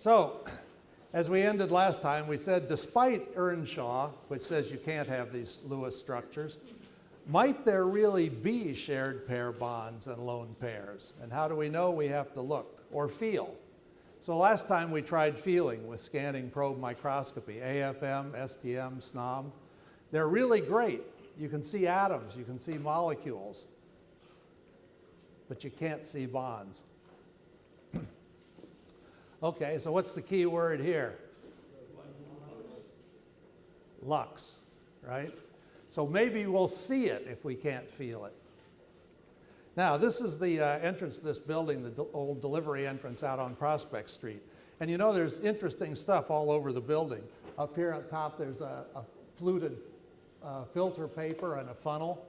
So, as we ended last time, we said despite Earnshaw, which says you can't have these Lewis structures, might there really be shared pair bonds and lone pairs? And how do we know? We have to look or feel. So last time we tried feeling with scanning probe microscopy, AFM, STM, SNOM. They're really great. You can see atoms, you can see molecules, but you can't see bonds. Okay, so what's the key word here? Lux, right? So maybe we'll see it if we can't feel it. Now, this is the entrance to this building, the old delivery entrance out on Prospect Street. And you know, there's interesting stuff all over the building. Up here on top, there's a fluted filter paper and a funnel.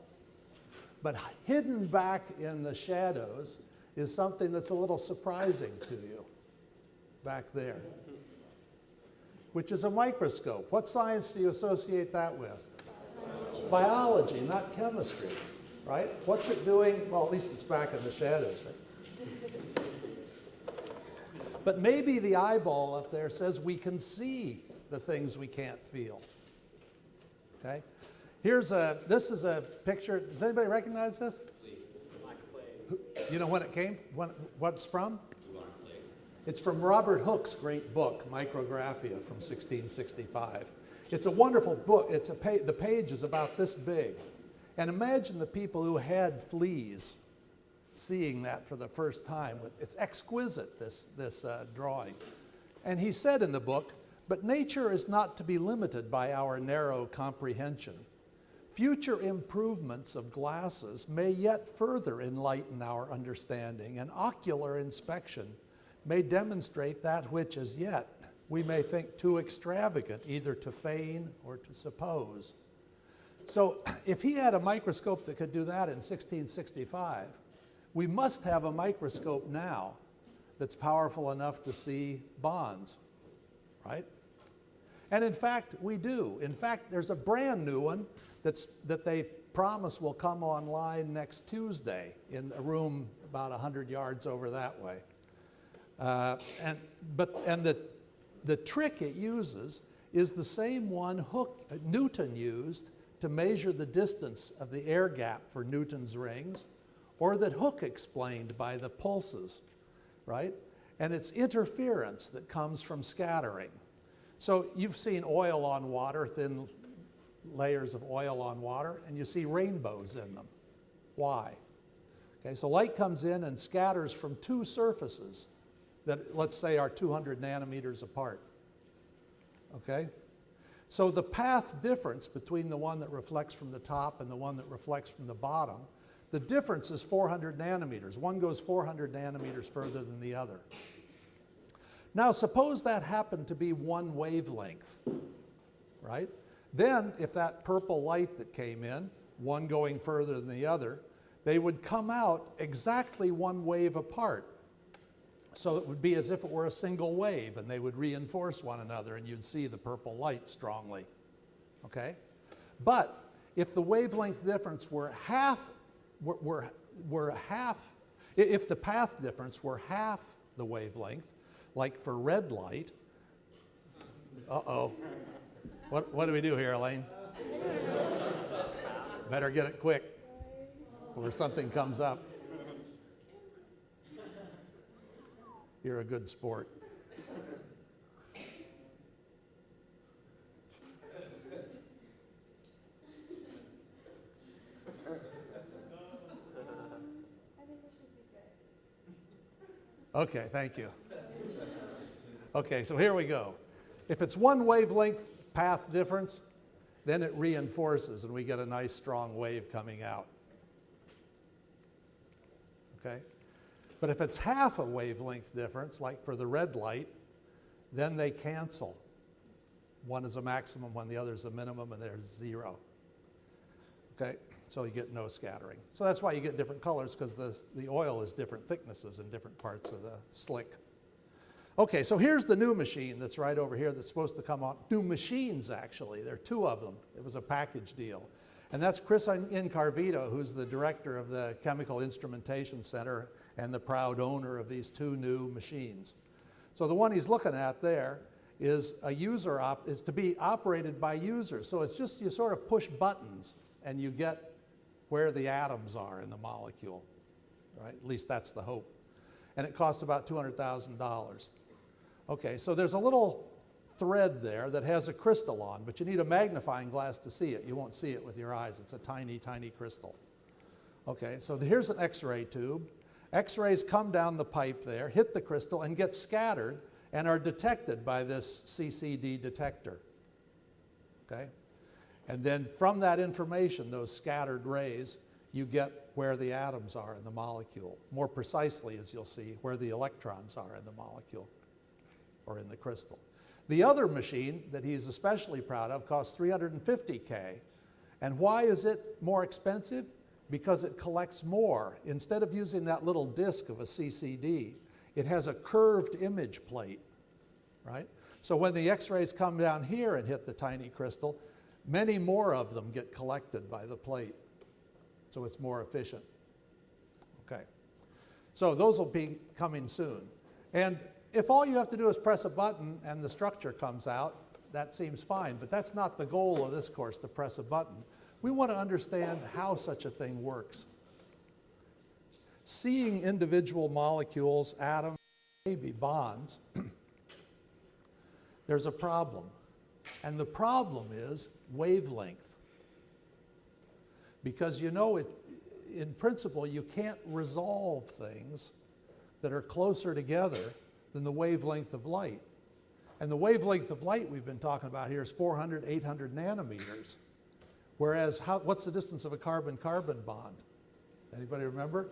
But hidden back in the shadows is something that's a little surprising to you, back there, which is a microscope. What science do you associate that with? Biology, not chemistry, right? What's it doing? Well, at least it's back in the shadows, right? But maybe the eyeball up there says we can see the things we can't feel, okay? This is a picture. Does anybody recognize this? You know when it came, what it's from? It's from Robert Hooke's great book, Micrographia, from 1665. It's a wonderful book. The page is about this big. And imagine the people who had fleas seeing that for the first time. It's exquisite, this drawing. And he said in the book, but nature is not to be limited by our narrow comprehension. Future improvements of glasses may yet further enlighten our understanding, and ocular inspection may demonstrate that which as yet we may think too extravagant either to feign or to suppose. So if he had a microscope that could do that in 1665, we must have a microscope now that's powerful enough to see bonds, right? And in fact, we do. In fact, there's a brand new one that they promise will come online next Tuesday in a room about 100 yards over that way. The trick it uses is the same one Newton used to measure the distance of the air gap for Newton's rings, or that Hooke explained by the pulses, right? And it's interference that comes from scattering. So you've seen oil on water, thin layers of oil on water, and you see rainbows in them. Why? Okay, so light comes in and scatters from two surfaces that, let's say, are 200 nanometers apart. Okay? So the path difference between the one that reflects from the top and the one that reflects from the bottom, the difference is 400 nanometers. One goes 400 nanometers further than the other. Now, suppose that happened to be one wavelength, right? Then, if that purple light that came in, one going further than the other, they would come out exactly one wave apart. So it would be as if it were a single wave, and they would reinforce one another, and you'd see the purple light strongly, okay? But if the wavelength difference were if the path difference were half the wavelength, like for red light, uh-oh. What do we do here, Elaine? Better get it quick before something comes up. You're a good sport. Okay, thank you. Okay, so here we go. If it's one wavelength path difference, then it reinforces and we get a nice strong wave coming out. Okay? But if it's half a wavelength difference, like for the red light, then they cancel. One is a maximum, the other is a minimum, and there's zero. Okay? So you get no scattering. So that's why you get different colors, because the oil is different thicknesses in different parts of the slick. Okay, so here's the new machine that's right over here that's supposed to come on. New machines, actually. There are two of them. It was a package deal. And that's Chris Incarvito, who's the director of the Chemical Instrumentation Center and the proud owner of these two new machines. So the one he's looking at there is is to be operated by users. So it's just you sort of push buttons and you get where the atoms are in the molecule, right? At least that's the hope. And it costs about $200,000. Okay, so there's a little thread there that has a crystal on, but you need a magnifying glass to see it. You won't see it with your eyes. It's a tiny, tiny crystal. Okay, so here's an X-ray tube. X-rays come down the pipe there, hit the crystal, and get scattered and are detected by this CCD detector. Okay? And then from that information, those scattered rays, you get where the atoms are in the molecule. More precisely, as you'll see, where the electrons are in the molecule or in the crystal. The other machine that he's especially proud of costs $350K. And why is it more expensive? Because it collects more. Instead of using that little disc of a CCD, it has a curved image plate, right? So when the X-rays come down here and hit the tiny crystal, many more of them get collected by the plate. So it's more efficient. Okay. So those will be coming soon. And if all you have to do is press a button and the structure comes out, that seems fine. But that's not the goal of this course, to press a button. We want to understand how such a thing works. Seeing individual molecules, atoms, maybe bonds, there's a problem. And the problem is wavelength. Because you know, in principle, you can't resolve things that are closer together than the wavelength of light. And the wavelength of light we've been talking about here is 400, 800 nanometers. Whereas, what's the distance of a carbon-carbon bond? Anybody remember?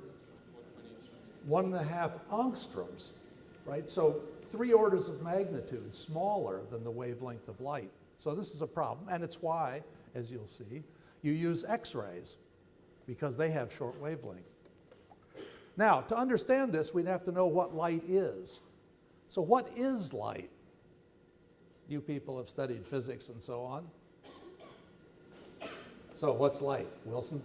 1.5 angstroms, right? So 3 orders of magnitude smaller than the wavelength of light. So this is a problem, and it's why, as you'll see, you use X-rays, because they have short wavelengths. Now, to understand this, we'd have to know what light is. So what is light? You people have studied physics and so on. So what's light? Wilson?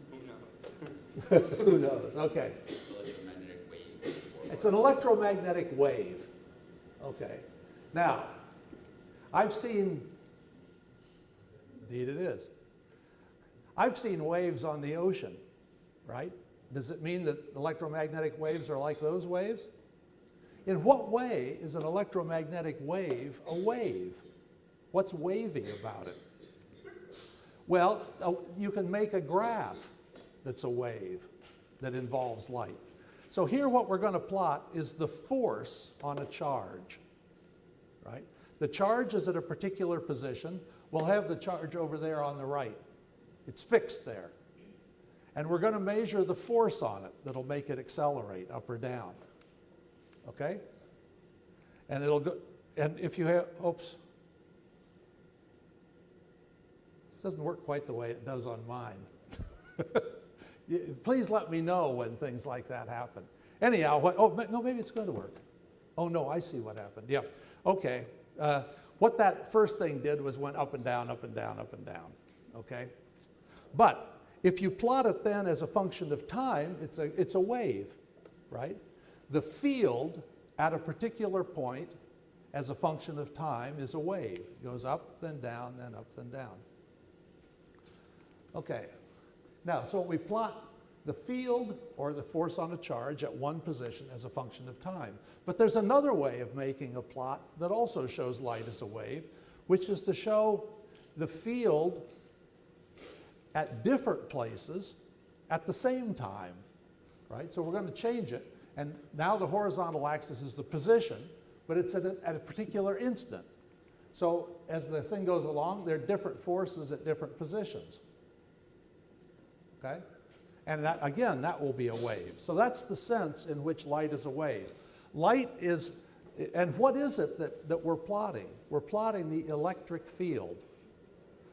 Who knows? Who knows? Okay. Electromagnetic wave. It's an electromagnetic wave. Okay. Now, I've seen, indeed it is. I've seen waves on the ocean, right? Does it mean that electromagnetic waves are like those waves? In what way is an electromagnetic wave a wave? What's wavy about it? Well, you can make a graph that's a wave that involves light. So here what we're going to plot is the force on a charge, right? The charge is at a particular position. We'll have the charge over there on the right. It's fixed there. And we're going to measure the force on it that'll make it accelerate up or down. Okay? And it'll go, and if you have, oops. This doesn't work quite the way it does on mine. Please let me know when things like that happen. Anyhow, no, maybe it's going to work. Oh no, I see what happened. Yeah, okay. What that first thing did was went up and down, up and down, up and down. Okay? But if you plot it then as a function of time, it's a wave, right? The field at a particular point as a function of time is a wave. It goes up, then down, then up, then down. Okay. Now, so we plot the field or the force on a charge at one position as a function of time. But there's another way of making a plot that also shows light as a wave, which is to show the field at different places at the same time, right? So we're going to change it. And now the horizontal axis is the position, but it's at a particular instant. So as the thing goes along, there are different forces at different positions. Okay? And that, again, that will be a wave. So that's the sense in which light is a wave. Light is, and what is it that we're plotting? We're plotting the electric field.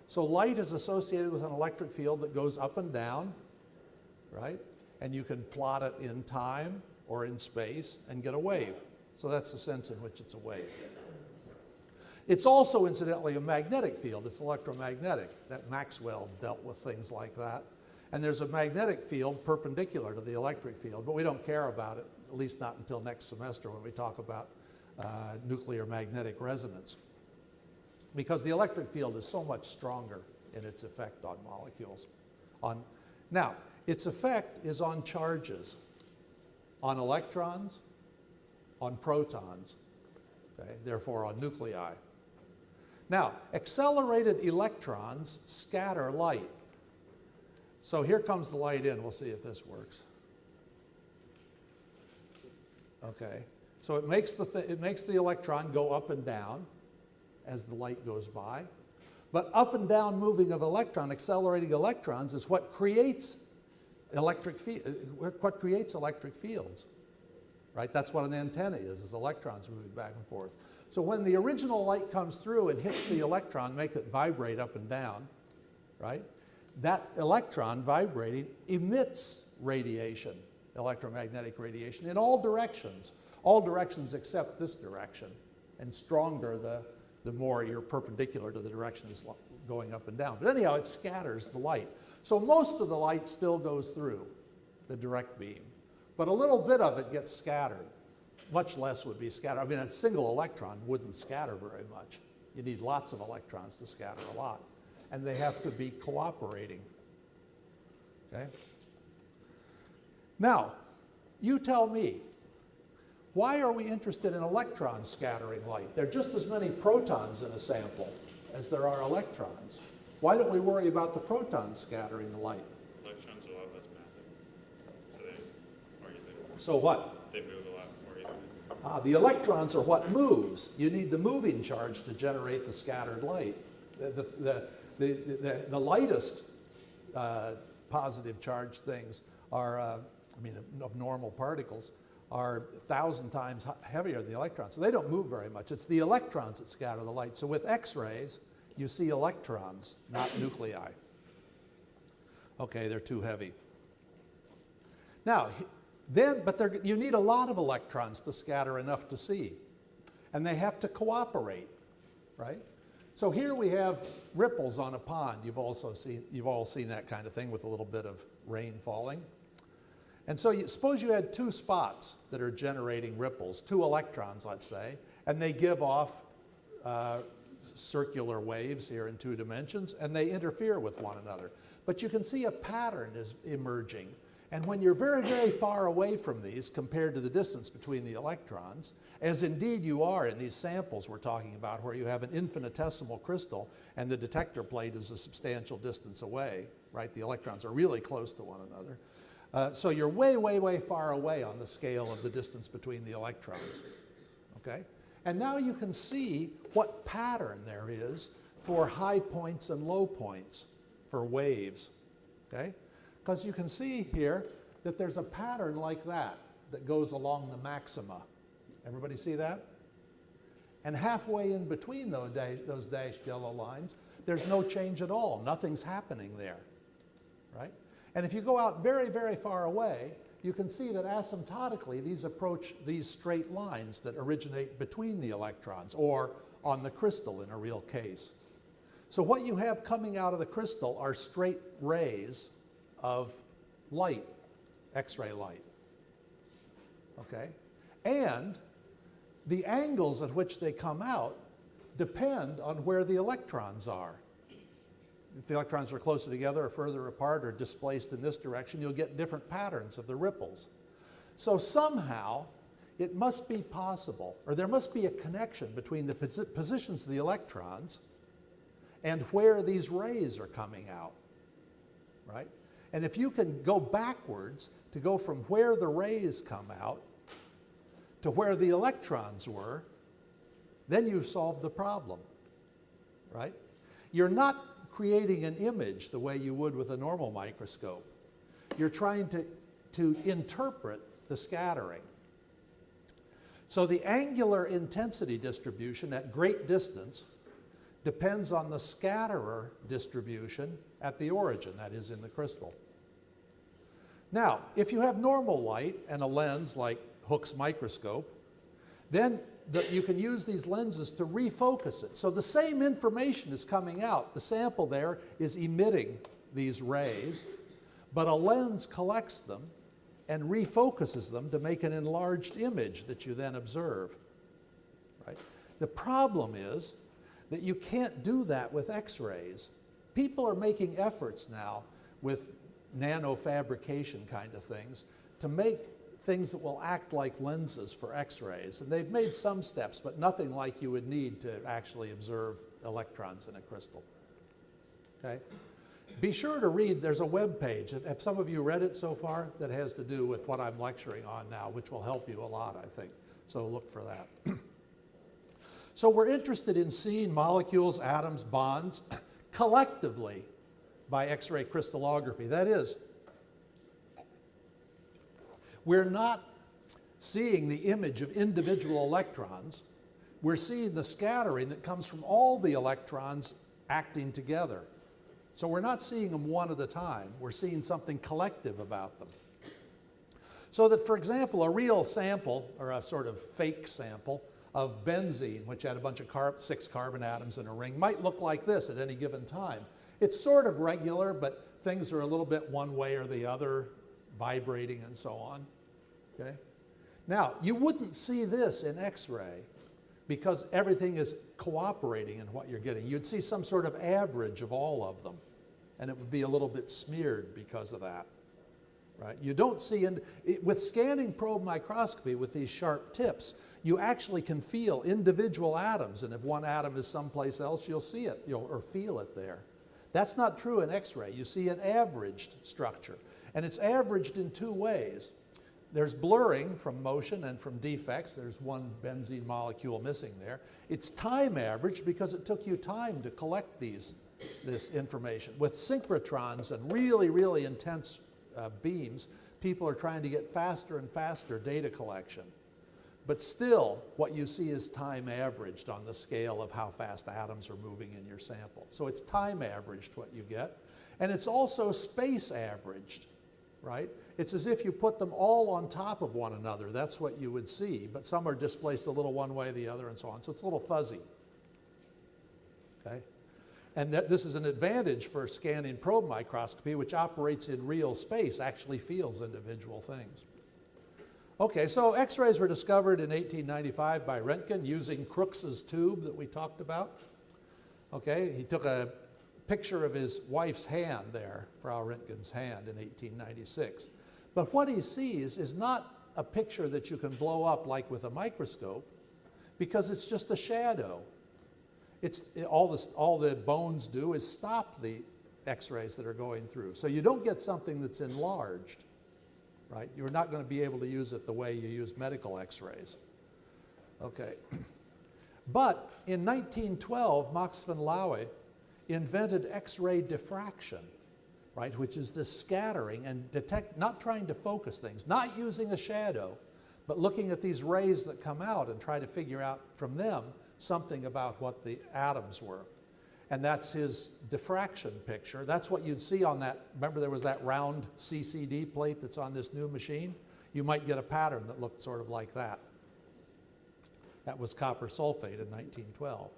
So light is associated with an electric field that goes up and down, right? And you can plot it in time or in space and get a wave. So that's the sense in which it's a wave. It's also, incidentally, a magnetic field. It's electromagnetic. That Maxwell dealt with things like that. And there's a magnetic field perpendicular to the electric field, but we don't care about it, at least not until next semester when we talk about nuclear magnetic resonance, because the electric field is so much stronger in its effect on molecules. Now, its effect is on charges, on electrons, on protons, okay, therefore on nuclei. Now, accelerated electrons scatter light. So here comes the light in. We'll see if this works. Okay, so it makes the electron go up and down as the light goes by. But up and down moving of accelerating electrons is what creates electric fields, right? That's what an antenna is electrons moving back and forth. So when the original light comes through and hits the electron, make it vibrate up and down, right? That electron vibrating emits radiation, electromagnetic radiation, in all directions except this direction, and stronger the more you're perpendicular to the direction it's going up and down. But anyhow, it scatters the light. So most of the light still goes through the direct beam, but a little bit of it gets scattered. Much less would be scattered. I mean, a single electron wouldn't scatter very much. You need lots of electrons to scatter a lot, and they have to be cooperating. Okay? Now, you tell me, why are we interested in electrons scattering light? There are just as many protons in a sample as there are electrons. Why don't we worry about the protons scattering the light? Electrons are a lot less massive, so they more easily. So what? They move a lot more easily. The electrons are what moves. You need the moving charge to generate the scattered light. The lightest positive charged things are, of normal particles, are 1,000 times heavier than the electrons. So they don't move very much. It's the electrons that scatter the light. So with X-rays, you see electrons, not nuclei. Okay, they're too heavy. Now, you need a lot of electrons to scatter enough to see. And they have to cooperate, right? So here we have ripples on a pond. You've all seen that kind of thing with a little bit of rain falling. And so suppose you had two spots that are generating ripples, two electrons, let's say, and they give off circular waves here in 2 dimensions, and they interfere with one another. But you can see a pattern is emerging. And when you're very, very far away from these compared to the distance between the electrons, as indeed you are in these samples we're talking about, where you have an infinitesimal crystal and the detector plate is a substantial distance away, right? The electrons are really close to one another. So you're way, way, way far away on the scale of the distance between the electrons, okay? And now you can see what pattern there is for high points and low points for waves, okay? Because you can see here that there's a pattern like that that goes along the maxima. Everybody see that? And halfway in between those dashed yellow lines, there's no change at all. Nothing's happening there, right? And if you go out very, very far away, you can see that asymptotically these approach these straight lines that originate between the electrons, or on the crystal in a real case. So what you have coming out of the crystal are straight rays of light, X-ray light, okay? And the angles at which they come out depend on where the electrons are. If the electrons are closer together or further apart or displaced in this direction, you'll get different patterns of the ripples. So somehow it must be possible, or there must be a connection between the positions of the electrons and where these rays are coming out, right? And if you can go backwards to go from where the rays come out to where the electrons were, then you've solved the problem, right? You're not creating an image the way you would with a normal microscope. You're trying to interpret the scattering. So the angular intensity distribution at great distance depends on the scatterer distribution at the origin, that is in the crystal. Now, if you have normal light and a lens like Hooke's microscope, then you can use these lenses to refocus it. So the same information is coming out. The sample there is emitting these rays, but a lens collects them and refocuses them to make an enlarged image that you then observe. The problem is that you can't do that with X-rays. People are making efforts now with nanofabrication kind of things to make things that will act like lenses for X-rays. And they've made some steps, but nothing like you would need to actually observe electrons in a crystal. Okay? Be sure to read, there's a web page. Have some of you read it so far? That has to do with what I'm lecturing on now, which will help you a lot, I think. So look for that. So we're interested in seeing molecules, atoms, bonds collectively by X-ray crystallography. That is, we're not seeing the image of individual electrons. We're seeing the scattering that comes from all the electrons acting together. So we're not seeing them one at a time. We're seeing something collective about them. So that, for example, a real sample, or a sort of fake sample, of benzene, which had a bunch of 6 carbon atoms in a ring, might look like this at any given time. It's sort of regular, but things are a little bit one way or the other, vibrating and so on. Okay? Now, you wouldn't see this in X-ray because everything is cooperating in what you're getting. You'd see some sort of average of all of them, and it would be a little bit smeared because of that. Right? You don't see, with scanning probe microscopy with these sharp tips, you actually can feel individual atoms, and if one atom is someplace else, you'll see it, or feel it there. That's not true in X-ray. You see an averaged structure, and it's averaged in 2 ways. There's blurring from motion and from defects. There's one benzene molecule missing there. It's time averaged because it took you time to collect this information. With synchrotrons and really, really intense beams, people are trying to get faster and faster data collection. But still, what you see is time averaged on the scale of how fast atoms are moving in your sample. So it's time averaged what you get. And it's also space averaged, right? It's as if you put them all on top of one another. That's what you would see. But some are displaced a little one way, the other, and so on. So it's a little fuzzy. Okay? And this is an advantage for scanning probe microscopy, which operates in real space, actually feels individual things. Okay, so X-rays were discovered in 1895 by Röntgen using Crookes's tube that we talked about. Okay, he took a picture of his wife's hand there, Frau Röntgen's hand, in 1896. But what he sees is not a picture that you can blow up like with a microscope, because it's just a shadow. All the bones do is stop the X-rays that are going through. So you don't get something that's enlarged. Right? You're not going to be able to use it the way you use medical X-rays. Okay. But in 1912, Max von Laue invented X-ray diffraction, right? Which is this scattering and not trying to focus things, not using a shadow, but looking at these rays that come out and try to figure out from them something about what the atoms were. And that's his diffraction picture. That's what you'd see on that. Remember there was that round CCD plate that's on this new machine? You might get a pattern that looked sort of like that. That was copper sulfate in 1912.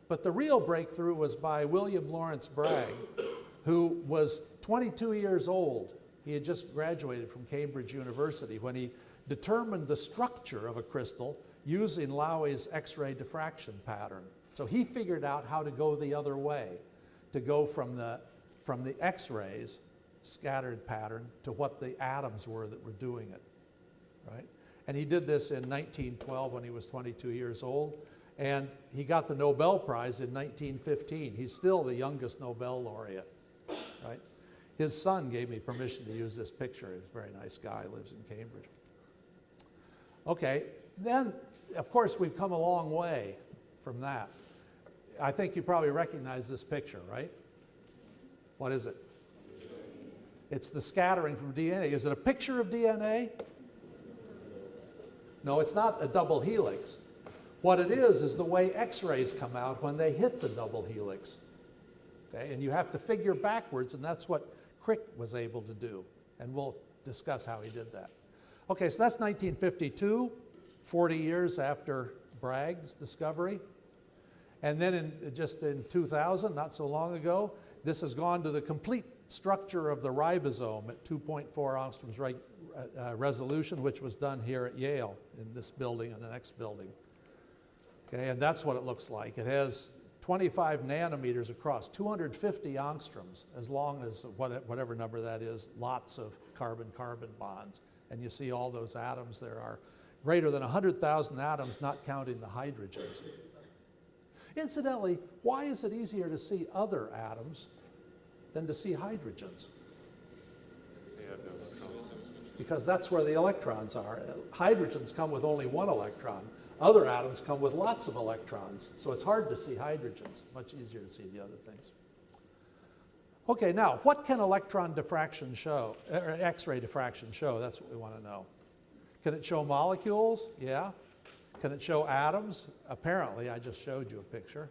But the real breakthrough was by William Lawrence Bragg, who was 22 years old. He had just graduated from Cambridge University when he determined the structure of a crystal using Laue's X-ray diffraction pattern. So he figured out how to go the other way, to go from the X-rays scattered pattern to what the atoms were that were doing it, right? And he did this in 1912 when he was 22 years old, and he got the Nobel Prize in 1915. He's still the youngest Nobel laureate, right? His son gave me permission to use this picture. He's a very nice guy, lives in Cambridge. Okay, then, of course, we've come a long way from that. I think you probably recognize this picture, right? What is it? It's the scattering from DNA. Is it a picture of DNA? No, it's not a double helix. What it is the way X-rays come out when they hit the double helix. Okay? And you have to figure backwards, and that's what Crick was able to do. And we'll discuss how he did that. Okay, so that's 1952, 40 years after Bragg's discovery. And then just in 2000, not so long ago, this has gone to the complete structure of the ribosome at 2.4 angstroms resolution, which was done here at Yale in this building and the next building. Okay, and that's what it looks like. It has 25 nanometers across, 250 angstroms, as long as whatever number that is, lots of carbon-carbon bonds. And you see all those atoms. There are greater than 100,000 atoms, not counting the hydrogens. Incidentally, why is it easier to see other atoms than to see hydrogens? Because that's where the electrons are. Hydrogens come with only one electron. Other atoms come with lots of electrons. So it's hard to see hydrogens, much easier to see the other things. Okay, now, what can electron diffraction show, or X-ray diffraction show? That's what we want to know. Can it show molecules? Yeah. Can it show atoms? Apparently, I just showed you a picture.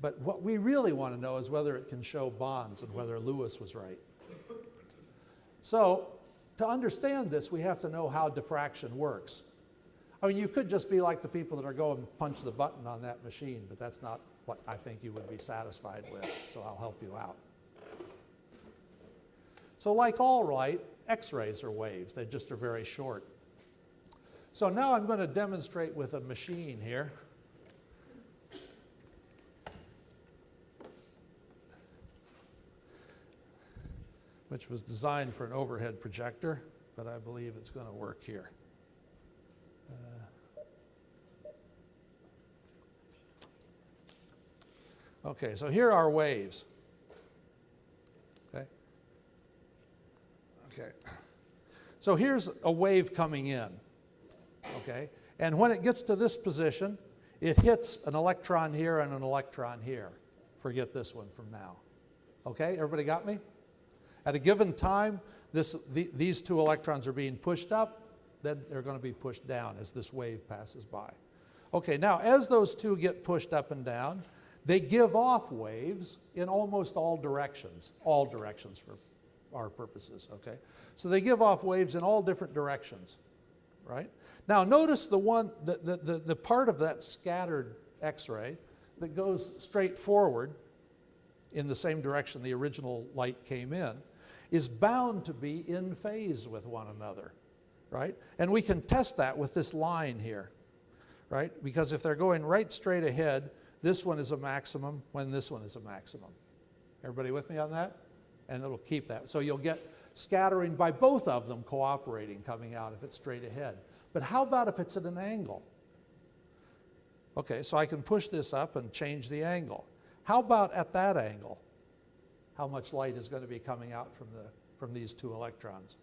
But what we really want to know is whether it can show bonds and whether Lewis was right. So, to understand this, we have to know how diffraction works. I mean, you could just be like the people that are going to punch the button on that machine, but that's not what I think you would be satisfied with, so I'll help you out. So like all light, X-rays are waves. They just are very short. So now I'm going to demonstrate with a machine here. Which was designed for an overhead projector, but I believe it's going to work here. Okay, so here are waves. Okay. So here's a wave coming in. Okay, and when it gets to this position, it hits an electron here and an electron here. Forget this one from now. Okay, everybody got me? At a given time, these two electrons are being pushed up, then they're going to be pushed down as this wave passes by. Okay, now as those two get pushed up and down, they give off waves in almost all directions for our purposes, okay? So they give off waves in all different directions, right? Now notice the part of that scattered X-ray that goes straight forward in the same direction the original light came in is bound to be in phase with one another, right? And we can test that with this line here, right? Because if they're going right straight ahead, this one is a maximum when this one is a maximum. Everybody with me on that? And it'll keep that. So you'll get scattering by both of them cooperating coming out if it's straight ahead. But how about if it's at an angle? Okay, so I can push this up and change the angle. How about at that angle? How much light is going to be coming out from these two electrons?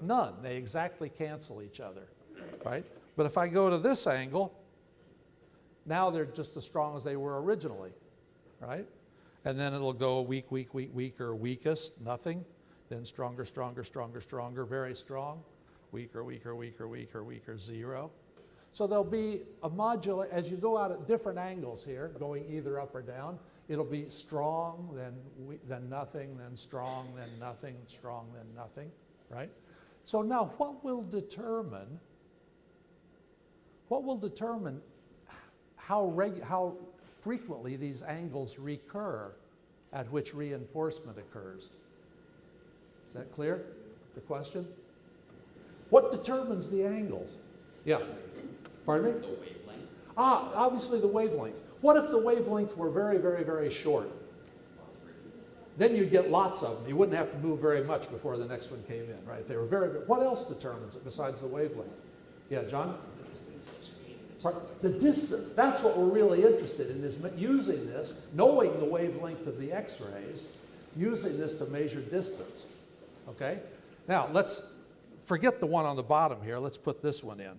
None. They exactly cancel each other, right? But if I go to this angle, now they're just as strong as they were originally, right? And then it'll go weak, weak, weak, weaker, weakest, nothing. Then stronger, stronger, stronger, stronger, very strong. Weaker, weaker, weaker, weaker, weaker, zero. So there'll be a modulate, as you go out at different angles here, going either up or down, it'll be strong, then nothing, then strong, then nothing, strong, then nothing, right? So now what will determine how frequently these angles recur at which reinforcement occurs? Is that clear, the question? What determines the angles? Yeah. Pardon me? The wavelength. Obviously the wavelength. What if the wavelength were very, very, very short? Then you'd get lots of them. You wouldn't have to move very much before the next one came in, right? They were very, what else determines it besides the wavelength? Yeah, John? The distance between the Sorry, the distance. That's what we're really interested in, is using this, knowing the wavelength of the X-rays, using this to measure distance. Okay? Now, let's forget the one on the bottom here. Let's put this one in.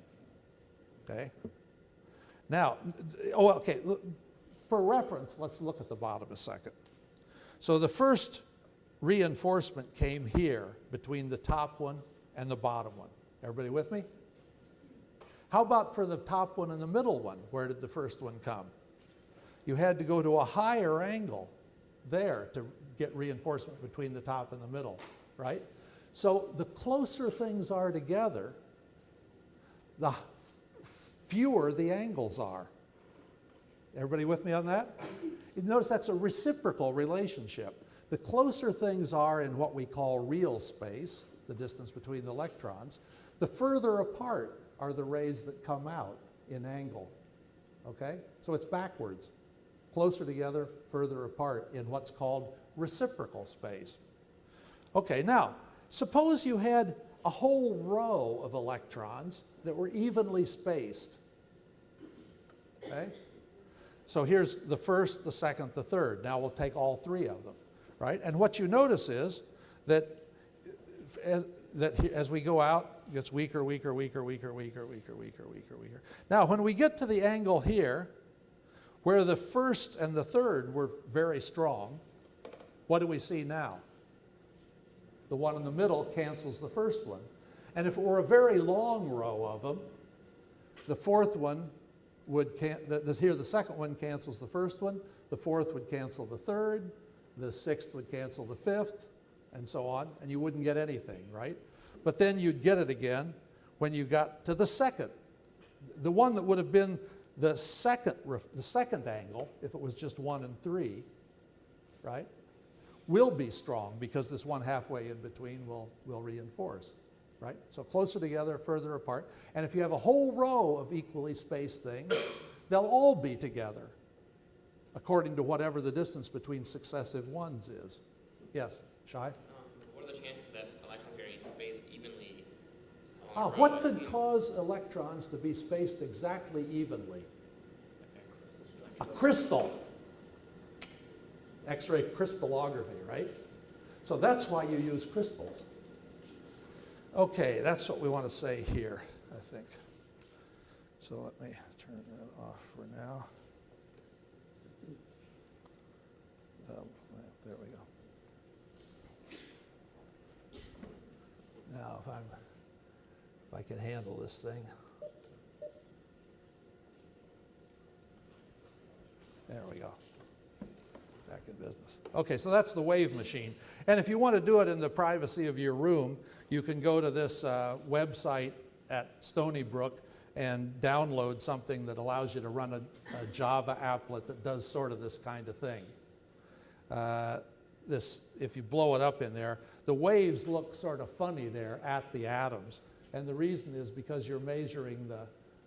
Okay? Now, okay, for reference, let's look at the bottom a second. So the first reinforcement came here between the top one and the bottom one. Everybody with me? How about for the top one and the middle one? Where did the first one come? You had to go to a higher angle there to get reinforcement between the top and the middle, right? So the closer things are together, the fewer the angles are. Everybody with me on that? You notice that's a reciprocal relationship. The closer things are in what we call real space, the distance between the electrons, the further apart are the rays that come out in angle. okay? So it's backwards. Closer together, further apart in what's called reciprocal space. Okay, now, suppose you had a whole row of electrons that were evenly spaced, okay? So here's the first, the second, the third. Now we'll take all three of them, right? And what you notice is that as we go out, it gets weaker, weaker, weaker, weaker, weaker, weaker, weaker, weaker, weaker. Now, when we get to the angle here, where the first and the third were very strong, what do we see now? The one in the middle cancels the first one. And if it were a very long row of them, the fourth one would, here the second one cancels the first one, the fourth would cancel the third, the sixth would cancel the fifth, and so on, and you wouldn't get anything, right? But then you'd get it again when you got to the second. The one that would have been the second angle, if it was just 1 and 3, right, will be strong because this one halfway in between will reinforce, right? So closer together, further apart. And if you have a whole row of equally spaced things, they'll all be together according to whatever the distance between successive ones is. Yes, Shai? What are the chances that electrons are spaced evenly? What could cause electrons to be spaced exactly evenly? A crystal. X-ray crystallography, right? So that's why you use crystals. Okay, that's what we want to say here, I think. So let me turn that off for now. There we go. Now, if I can handle this thing. There we go. Back in business. Okay, so that's the wave machine. And if you want to do it in the privacy of your room, you can go to this website at Stony Brook and download something that allows you to run a Java applet that does sort of this kind of thing. If you blow it up in there, the waves look sort of funny there at the atoms. And the reason is because you're measuring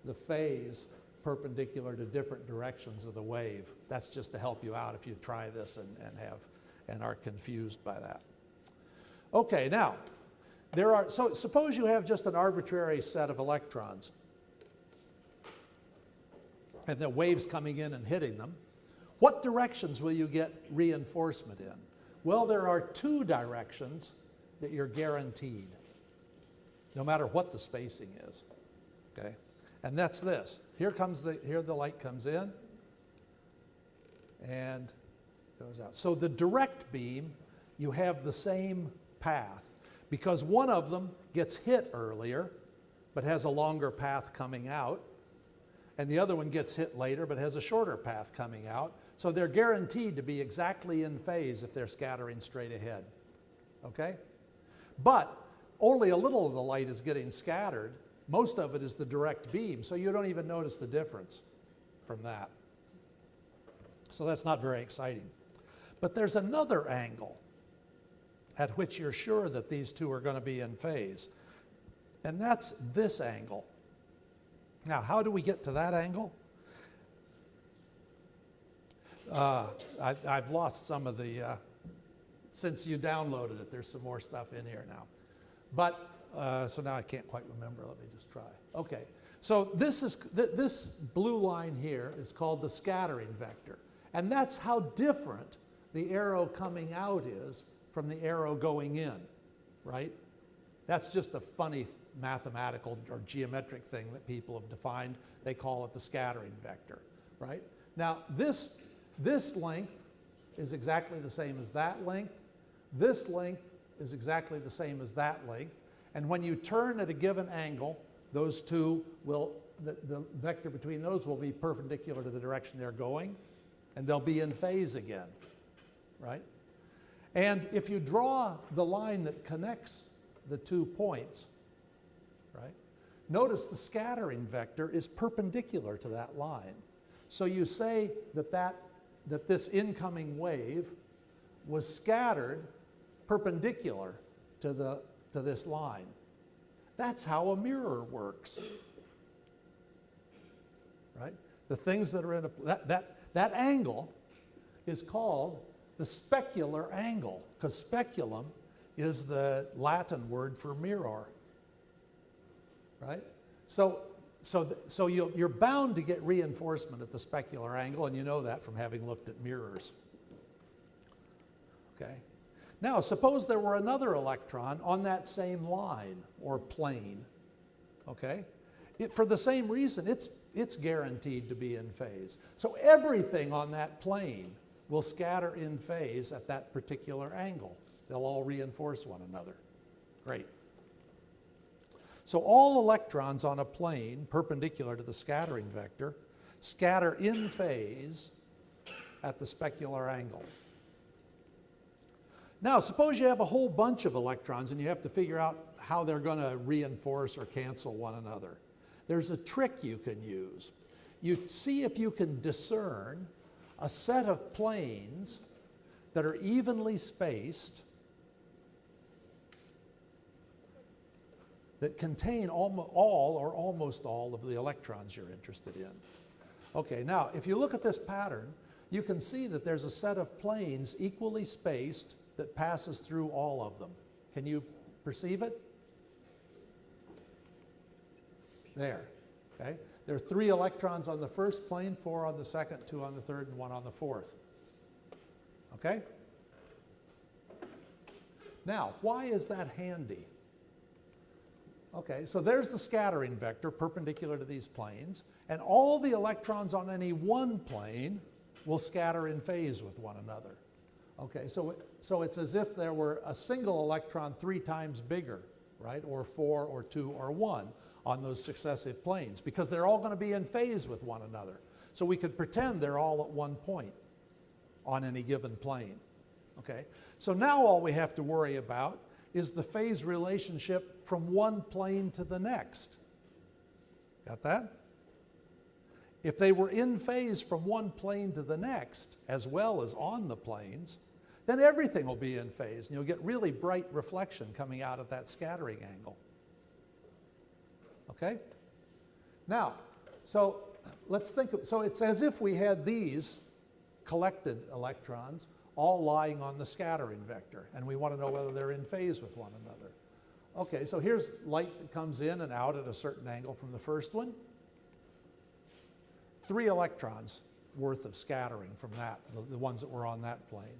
the phase perpendicular to different directions of the wave. That's just to help you out if you try this and are confused by that. Okay, now, so suppose you have just an arbitrary set of electrons and the waves coming in and hitting them. What directions will you get reinforcement in? Well, there are 2 directions that you're guaranteed, no matter what the spacing is, okay? And that's this. Here the light comes in and goes out. So the direct beam, you have the same path because one of them gets hit earlier but has a longer path coming out, and the other one gets hit later but has a shorter path coming out. So they're guaranteed to be exactly in phase if they're scattering straight ahead, okay? But only a little of the light is getting scattered. Most of it is the direct beam, so you don't even notice the difference from that. So that's not very exciting. But there's another angle at which you're sure that these two are going to be in phase, and that's this angle. Now, how do we get to that angle? I've lost some of the, since you downloaded it, there's some more stuff in here now. But, so now I can't quite remember, let me just try. Okay, so this blue line here is called the scattering vector. And that's how different the arrow coming out is from the arrow going in, right? That's just a funny mathematical or geometric thing that people have defined. They call it the scattering vector, right? Now, this length is exactly the same as that length. This length is exactly the same as that length. And when you turn at a given angle, those two will, the vector between those will be perpendicular to the direction they're going, and they'll be in phase again, right? And if you draw the line that connects the 2 points, right, notice the scattering vector is perpendicular to that line. So you say that this incoming wave was scattered perpendicular to this line. That's how a mirror works, right? The things that are in that angle is called the specular angle, because speculum is the Latin word for mirror, right? So you're bound to get reinforcement at the specular angle, and you know that from having looked at mirrors. Okay. Now, suppose there were another electron on that same line or plane. Okay. For the same reason, it's guaranteed to be in phase. So everything on that plane will scatter in phase at that particular angle. They'll all reinforce one another. Great. So all electrons on a plane perpendicular to the scattering vector scatter in phase at the specular angle. Now, suppose you have a whole bunch of electrons and you have to figure out how they're going to reinforce or cancel one another. There's a trick you can use. You see if you can discern a set of planes that are evenly spaced that contain all or almost all of the electrons you're interested in. Okay, now if you look at this pattern, you can see that there's a set of planes equally spaced that passes through all of them. Can you perceive it? There, okay? There are 3 electrons on the first plane, 4 on the second, 2 on the third, and 1 on the fourth. Okay? Now, why is that handy? Okay, so there's the scattering vector perpendicular to these planes, and all the electrons on any one plane will scatter in phase with one another. Okay, so it's as if there were a single electron 3 times bigger, right? Or 4 or 2 or 1 on those successive planes, because they're all going to be in phase with one another. So we could pretend they're all at one point on any given plane. Okay, so now all we have to worry about is the phase relationship from one plane to the next. Got that? If they were in phase from one plane to the next, as well as on the planes, then everything will be in phase, and you'll get really bright reflection coming out of that scattering angle. Okay? Now, so let's think of, so it's as if we had these collected electrons all lying on the scattering vector, and we want to know whether they're in phase with one another. Okay, so here's light that comes in and out at a certain angle from the first one. 3 electrons worth of scattering from that, the ones that were on that plane.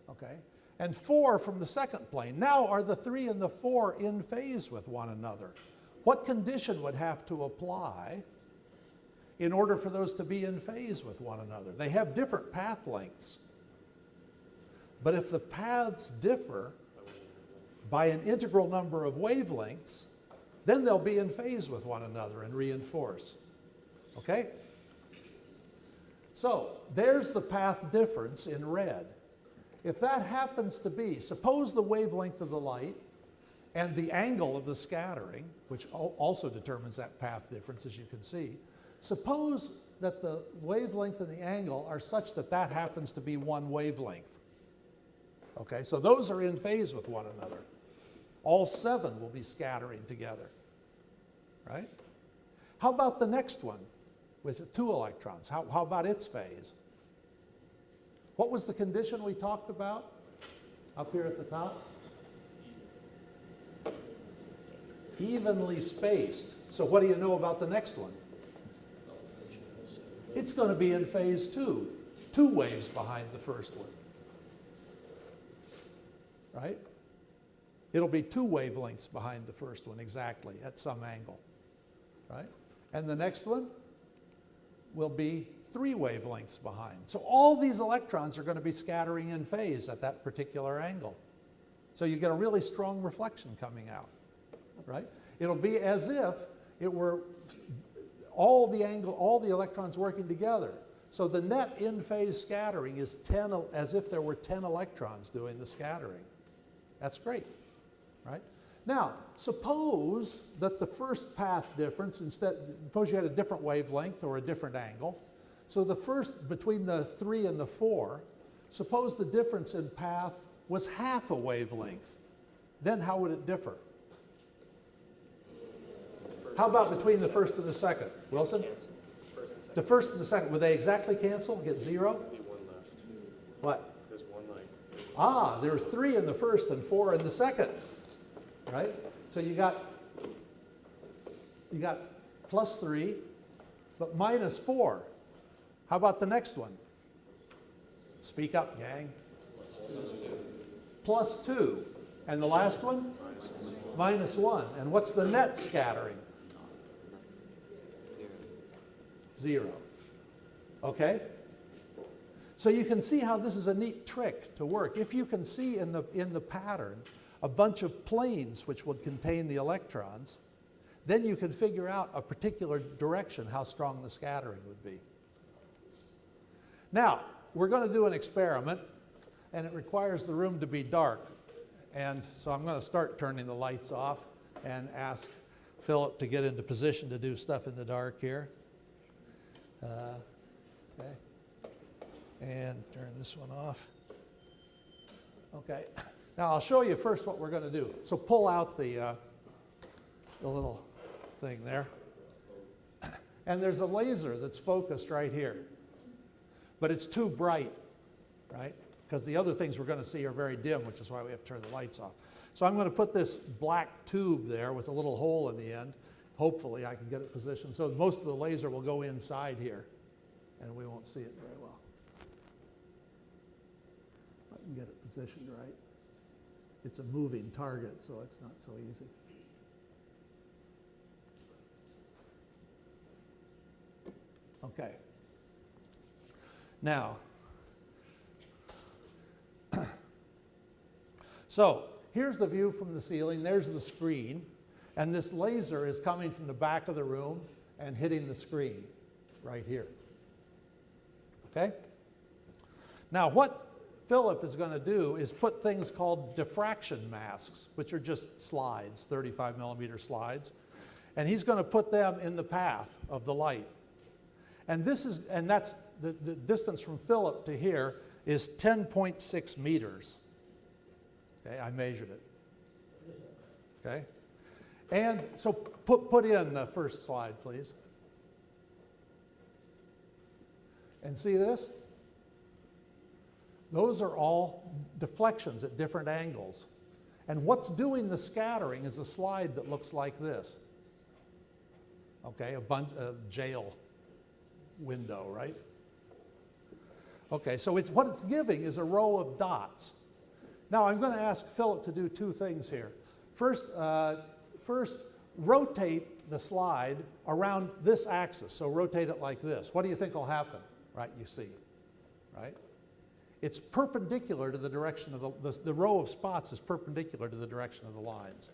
Okay, and 4 from the second plane. Now are the 3 and the 4 in phase with one another? What condition would have to apply in order for those to be in phase with one another? They have different path lengths. But if the paths differ by an integral number of wavelengths, then they'll be in phase with one another and reinforce. Okay? So there's the path difference in red. If that happens to be, suppose the wavelength of the light and the angle of the scattering, which also determines that path difference, as you can see, suppose that the wavelength and the angle are such that that happens to be one wavelength. Okay, so those are in phase with one another. All 7 will be scattering together, right? How about the next one with 2 electrons? How about its phase? What was the condition we talked about up here at the top? Evenly spaced. So what do you know about the next one? It's going to be in phase 2, 2 waves behind the first one. Right? It'll be 2 wavelengths behind the first one exactly at some angle. Right? And the next one will be 3 wavelengths behind. So all these electrons are going to be scattering in phase at that particular angle. So you get a really strong reflection coming out. Right? It'll be as if it were all the electrons working together. So the net in-phase scattering is 10, as if there were 10 electrons doing the scattering. That's great, right? Now, suppose that the first path difference, suppose you had a different wavelength or a different angle. So the first, between the 3 and the 4, suppose the difference in path was half a wavelength. Then how would it differ? How about between the first and the second? Wilson? The first and the second, would they exactly cancel, get 0? Only one left. What? There's one like. Ah, there's 3 in the first and 4 in the second, right? So you got plus 3, but minus 4. How about the next one? Speak up, gang. Plus 2. And the last one? Minus 1. And what's the net scattering? 0. Okay? So you can see how this is a neat trick to work. If you can see in the pattern a bunch of planes which would contain the electrons, then you can figure out a particular direction how strong the scattering would be. Now, we're going to do an experiment, and it requires the room to be dark. And so I'm going to start turning the lights off and ask Philip to get into position to do stuff in the dark here. Okay. And turn this one off. Okay. Now I'll show you first what we're going to do. So pull out the little thing there. And there's a laser that's focused right here. But it's too bright, right? Because the other things we're going to see are very dim, which is why we have to turn the lights off. So I'm going to put this black tube there with a little hole in the end. Hopefully I can get it positioned. So most of the laser will go inside here, and we won't see it very well. I can get it positioned right. It's a moving target, so it's not so easy. Okay. Now, so here's the view from the ceiling. There's the screen. And this laser is coming from the back of the room and hitting the screen right here. Okay? Now, what Philip is going to do is put things called diffraction masks, which are just slides, 35 millimeter slides. And he's going to put them in the path of the light. And that's the distance from Philip to here is 10.6 meters. Okay, I measured it. Okay? And so put in the first slide, please. And see this? Those are all deflections at different angles. And what's doing the scattering is a slide that looks like this. Okay, a jail window, right? Okay, so what it's giving is a row of dots. Now I'm going to ask Philip to do 2 things here. First, rotate the slide around this axis. So rotate it like this. What do you think will happen? Right, you see, right? It's perpendicular to the direction of the row of spots is perpendicular to the direction of the lines.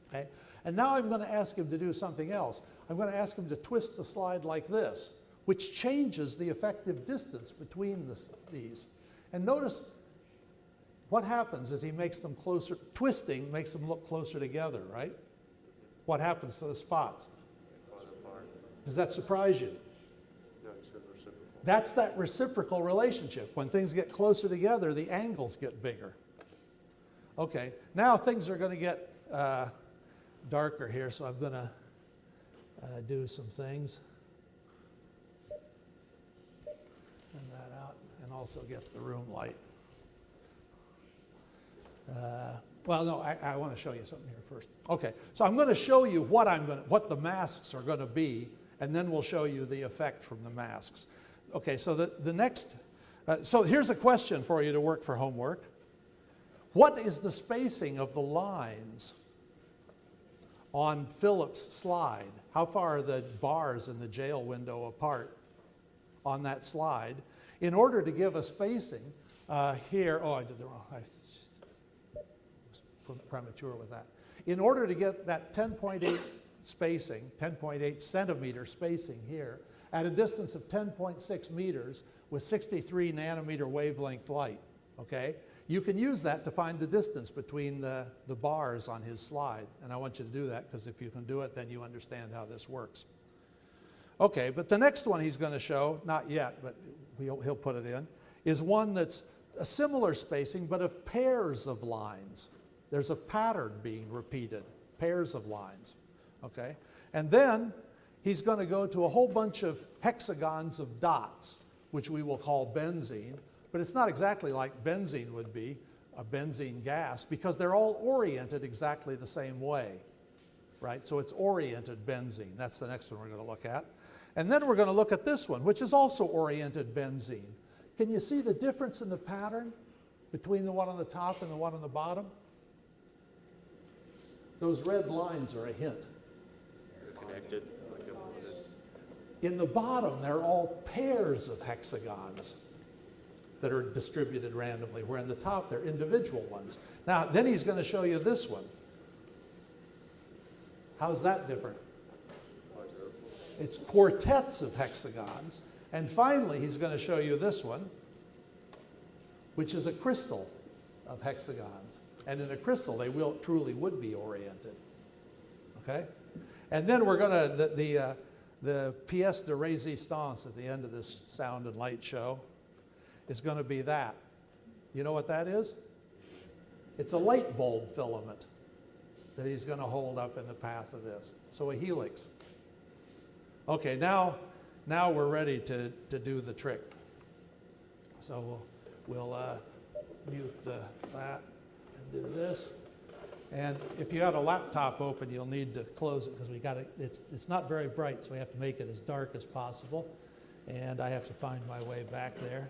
Okay? And now I'm going to ask him to do something else. I'm going to ask him to twist the slide like this, which changes the effective distance between these. And notice what happens is he makes them closer. Twisting makes them look closer together, right? What happens to the spots? Does that surprise you? No, you said reciprocal. That's that reciprocal relationship. When things get closer together, the angles get bigger. Okay, now things are going to get darker here, so I'm going to do some things. Turn that out, and also get the room light. Well, no, I want to show you something here first. Okay, so I'm going to show you what the masks are going to be, and then we'll show you the effect from the masks. Okay, so the next, so here's a question for you to work for homework. What is the spacing of the lines on Philip's slide? How far are the bars in the jail window apart on that slide? In order to give a spacing here, oh, I did the wrong, I was premature with that. In order to get that 10.8 spacing, 10.8 centimeter spacing here, at a distance of 10.6 meters with 63 nanometer wavelength light, okay? You can use that to find the distance between the bars on his slide. And I want you to do that because if you can do it, then you understand how this works. Okay, but the next one he's going to show, not yet, but he'll put it in, is one that's a similar spacing, but of pairs of lines. There's a pattern being repeated, pairs of lines, okay? And then he's going to go to a whole bunch of hexagons of dots, which we will call benzene. But it's not exactly like benzene would be, a benzene gas, because they're all oriented exactly the same way, right? So it's oriented benzene. That's the next one we're going to look at. And then we're going to look at this one, which is also oriented benzene. Can you see the difference in the pattern between the one on the top and the one on the bottom? Those red lines are a hint. They're connected. In the bottom, they're all pairs of hexagons that are distributed randomly, where in the top, they're individual ones. Now, then he's going to show you this one. How's that different? It's quartets of hexagons. And finally, he's going to show you this one, which is a crystal of hexagons. And in a crystal, they truly would be oriented. Okay? And then we're going to, the pièce de résistance at the end of this sound and light show is going to be that. You know what that is? It's a light bulb filament that he's going to hold up in the path of this. So a helix. Okay, now we're ready to do the trick. So we'll mute that and do this. And if you have a laptop open, you'll need to close it because it's not very bright, so we have to make it as dark as possible. And I have to find my way back there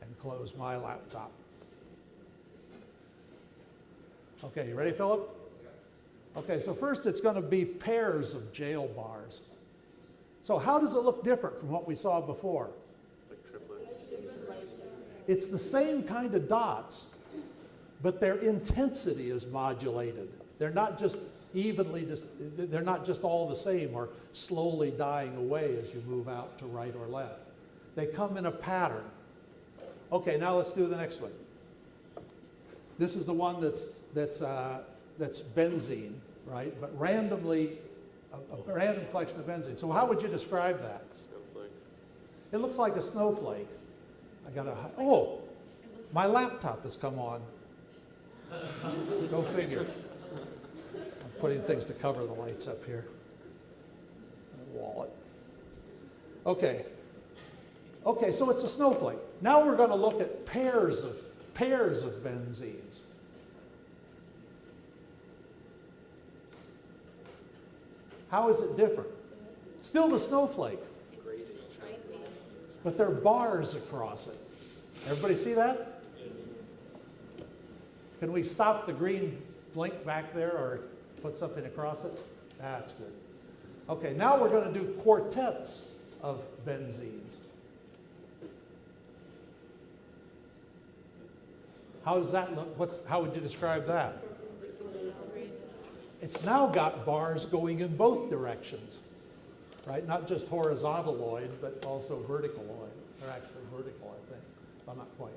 and close my laptop. Okay, you ready, Philip? Okay, so first it's going to be pairs of jail bars. So how does it look different from what we saw before? Like triplets. It's the same kind of dots, but their intensity is modulated. They're not just they're not just all the same or slowly dying away as you move out to right or left. They come in a pattern. Okay, now let's do the next one. This is the one that's benzene, right? But randomly, a random collection of benzene. So how would you describe that? Snowflake. It looks like a snowflake. Oh, my laptop has come on. Go figure. I'm putting things to cover the lights up here. My wallet. Okay. Okay, so it's a snowflake. Now we're going to look at pairs of benzenes. How is it different? Still the snowflake, but there are bars across it. Everybody see that? Can we stop the green blink back there or put something across it? That's good. Okay, now we're going to do quartets of benzenes. How does that look? How would you describe that? It's now got bars going in both directions, right? Not just horizontaloid, but also verticaloid. They're actually vertical, I think, but not quite.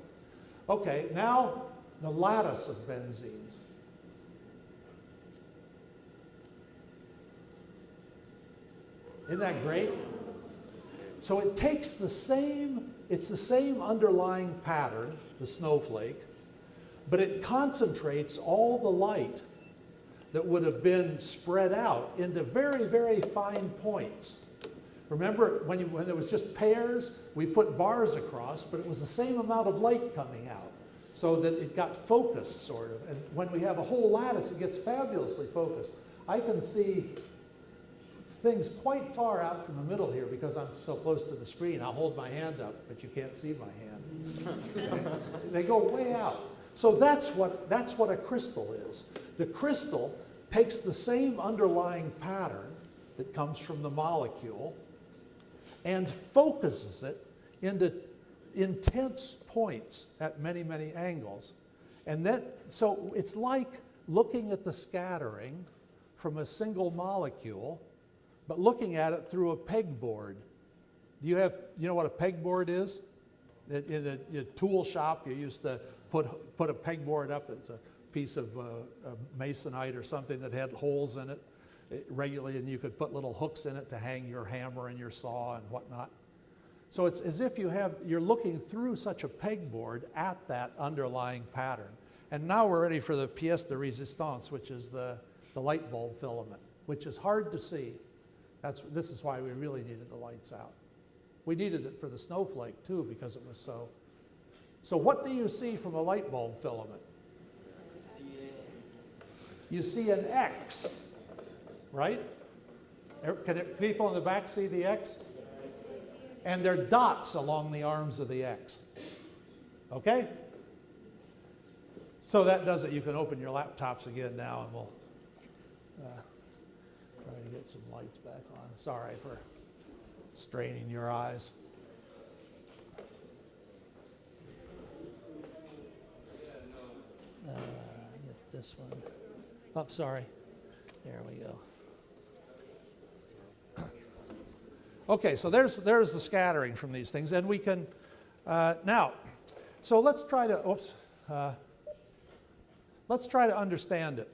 Okay, now the lattice of benzenes. Isn't that great? So it takes it's the same underlying pattern, the snowflake, but it concentrates all the light that would have been spread out into very, very fine points. Remember when there was just pairs, we put bars across, but it was the same amount of light coming out so that it got focused, sort of. And when we have a whole lattice, it gets fabulously focused. I can see things quite far out from the middle here because I'm so close to the screen. I'll hold my hand up, but you can't see my hand. Okay? They go way out. So that's what a crystal is. The crystal takes the same underlying pattern that comes from the molecule and focuses it into intense points at many, many angles. And so it's like looking at the scattering from a single molecule, but looking at it through a pegboard. You know what a pegboard is? In a tool shop, you used to put a pegboard up. It's a piece of masonite or something that had holes in it regularly, and you could put little hooks in it to hang your hammer and your saw and whatnot. So it's as if you're looking through such a pegboard at that underlying pattern. And now we're ready for the pièce de résistance, which is the light bulb filament, which is hard to see. This is why we really needed the lights out. We needed it for the snowflake too because it was so. So what do you see from a light bulb filament? You see an X, right? People in the back see the X? And there are dots along the arms of the X. Okay? So that does it. You can open your laptops again now and we'll try to get some lights back on. Sorry for straining your eyes. Get this one. Oh, sorry. There we go. Okay, so there's the scattering from these things, and we can now. So let's try to let's try to understand it.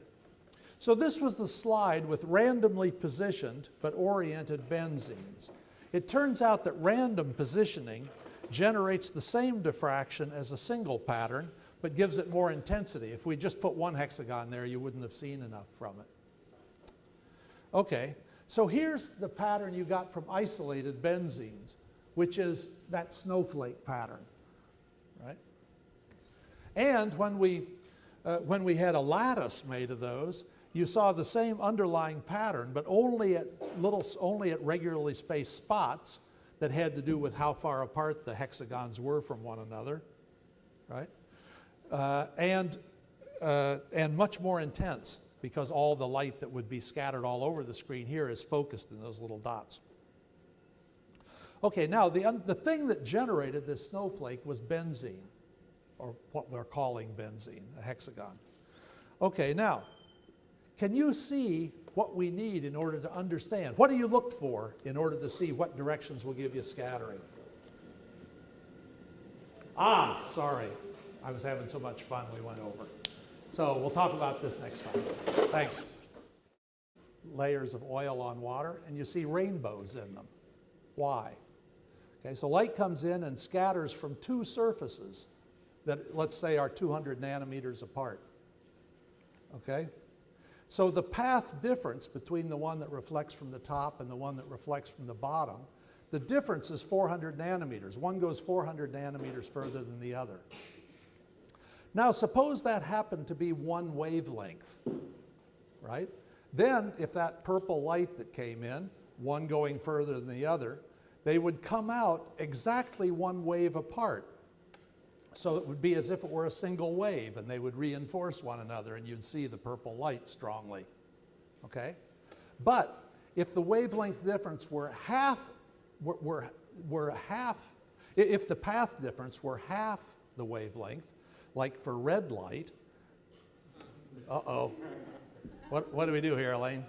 So this was the slide with randomly positioned but oriented benzenes. It turns out that random positioning generates the same diffraction as a single pattern, but gives it more intensity. If we just put one hexagon there, you wouldn't have seen enough from it. Okay, so here's the pattern you got from isolated benzenes, which is that snowflake pattern, right? And when we had a lattice made of those, you saw the same underlying pattern, but only at regularly spaced spots that had to do with how far apart the hexagons were from one another, right? And much more intense because all the light that would be scattered all over the screen here is focused in those little dots. Okay, now the thing that generated this snowflake was benzene, or what we're calling benzene, a hexagon. Okay, now, can you see what we need in order to understand? What do you look for in order to see what directions will give you scattering? Ah, sorry. I was having so much fun we went over. So we'll talk about this next time. Thanks. Layers of oil on water, and you see rainbows in them. Why? Okay, so light comes in and scatters from two surfaces that, let's say, are 200 nanometers apart. Okay? So the path difference between the one that reflects from the top and the one that reflects from the bottom, the difference is 400 nanometers. One goes 400 nanometers further than the other. Now suppose that happened to be one wavelength, right? Then if that purple light that came in, one going further than the other, they would come out exactly one wave apart. So it would be as if it were a single wave, and they would reinforce one another, and you'd see the purple light strongly, okay? But if the wavelength difference were if the path difference were half the wavelength, like for red light, uh-oh. What do we do here, Elaine?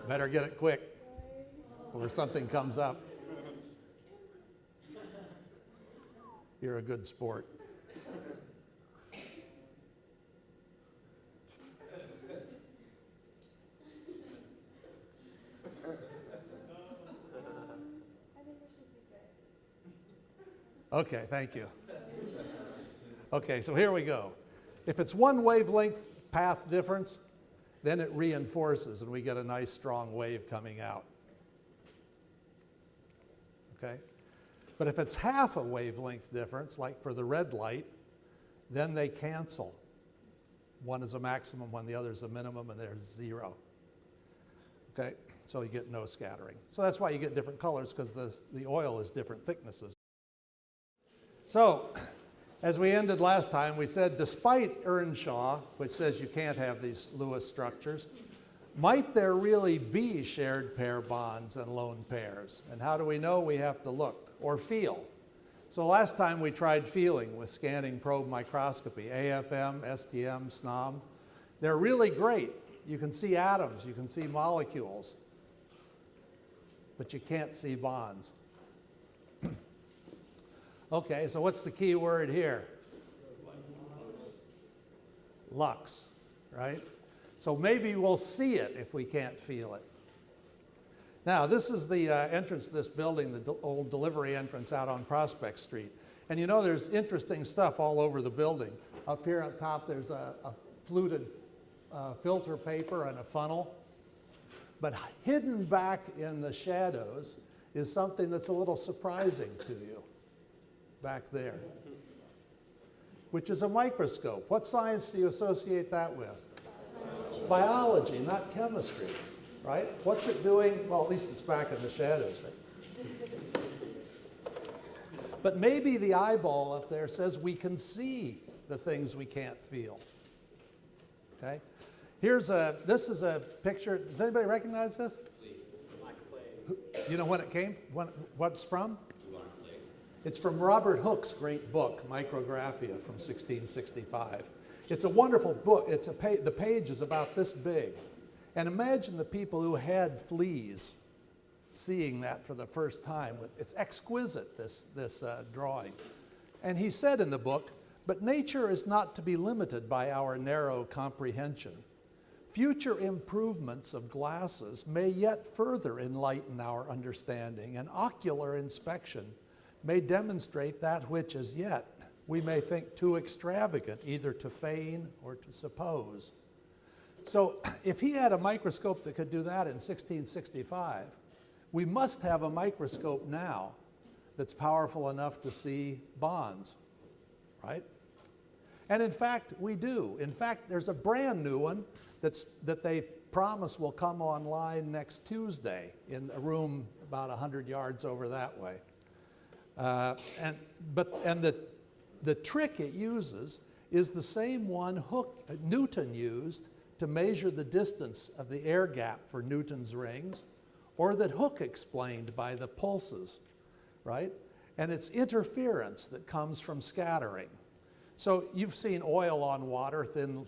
Better get it quick, or something comes up. You're a good sport. Okay, thank you. Okay, so here we go. If it's one wavelength path difference, then it reinforces and we get a nice strong wave coming out. Okay? But if it's half a wavelength difference, like for the red light, then they cancel. One is a maximum, the other is a minimum, and there's zero. Okay, so you get no scattering. So that's why you get different colors, because the oil is different thicknesses. So, as we ended last time, we said despite Earnshaw, which says you can't have these Lewis structures, might there really be shared pair bonds and lone pairs? And how do we know? We have to look or feel. So last time we tried feeling with scanning probe microscopy, AFM, STM, SNOM. They're really great. You can see atoms, you can see molecules, but you can't see bonds. Okay, so what's the key word here? Lux, right? So maybe we'll see it if we can't feel it. Now, this is the entrance to this building, the old delivery entrance out on Prospect Street. And you know, there's interesting stuff all over the building. Up here on top, there's a fluted filter paper and a funnel. But hidden back in the shadows is something that's a little surprising to you back there, which is a microscope. What science do you associate that with? Biology, not chemistry, right? What's it doing? Well, at least it's back in the shadows, right? But maybe the eyeball up there says we can see the things we can't feel. Okay? This is a picture. Does anybody recognize this? You know when it came? What it's from? It's from Robert Hooke's great book, Micrographia, from 1665. It's a wonderful book. The page is about this big. And imagine the people who had fleas seeing that for the first time. It's exquisite, this drawing. And he said in the book, but nature is not to be limited by our narrow comprehension. Future improvements of glasses may yet further enlighten our understanding, and ocular inspection may demonstrate that which as yet we may think too extravagant either to feign or to suppose. So if he had a microscope that could do that in 1665, we must have a microscope now that's powerful enough to see bonds, right? And in fact, we do. In fact, there's a brand new one that they promise will come online next Tuesday in a room about 100 yards over that way. And the trick it uses is the same one Newton used to measure the distance of the air gap for Newton's rings, or that Hooke explained by the pulses, right? And it's interference that comes from scattering. So you've seen oil on water, thin